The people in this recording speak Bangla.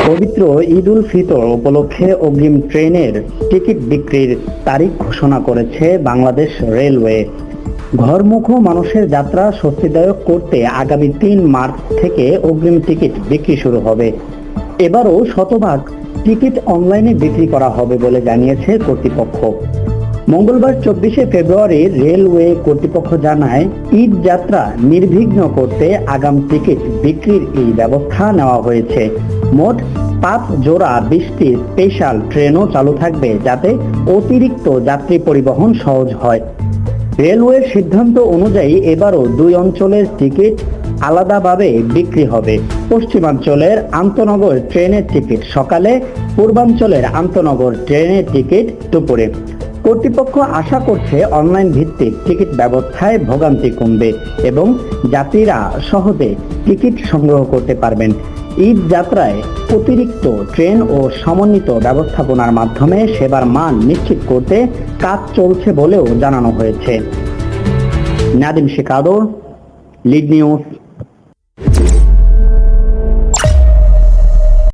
পবিত্র ঈদ উল ফিতর উপলক্ষে অগ্রিম ট্রেনের টিকিট বিক্রির তারিখ ঘোষণা করেছে বাংলাদেশ রেলওয়ে। ঘরমুখো মানুষের যাত্রা স্বস্তিদায়ক করতে আগামী ৩ মার্চ থেকে অগ্রিম টিকিট বিক্রি শুরু হবে। এবারও শতভাগ টিকিট অনলাইনে বিক্রি করা হবে বলে জানিয়েছে কর্তৃপক্ষ। মঙ্গলবার ২৪শে ফেব্রুয়ারি রেলওয়ে কর্তৃপক্ষ জানায়, ঈদ যাত্রা নির্বিঘ্ন করতে আগাম টিকিট বিক্রির এই ব্যবস্থা নেওয়া হয়েছে। মোট ৫ জোড়া ২০টি স্পেশাল ট্রেনও চালু থাকবে, যাতে অতিরিক্ত যাত্রী পরিবহন সহজ হয়। রেলওয়ের সিদ্ধান্ত অনুযায়ী এবারও ২ অঞ্চলের টিকিট আলাদাভাবে বিক্রি হবে। পশ্চিমাঞ্চলের আন্তনগর ট্রেনের টিকিট সকালে, পূর্বাঞ্চলের আন্তনগর ট্রেনের টিকিট দুপুরে। কর্তৃপক্ষ আশা করছে অনলাইন ভিত্তিক টিকিট ব্যবস্থায় ভোগান্তি কমবে এবং যাত্রীরা সহজে টিকিট সংগ্রহ করতে পারবেন। ঈদ যাত্রায় অতিরিক্ত ট্রেন ও সমন্বিত ব্যবস্থাপনার মাধ্যমে সেবার মান নিশ্চিত করতে কাজ চলছে বলেও জানানো হয়েছে। নাদিম শেখ আদর, লিড নিউজ।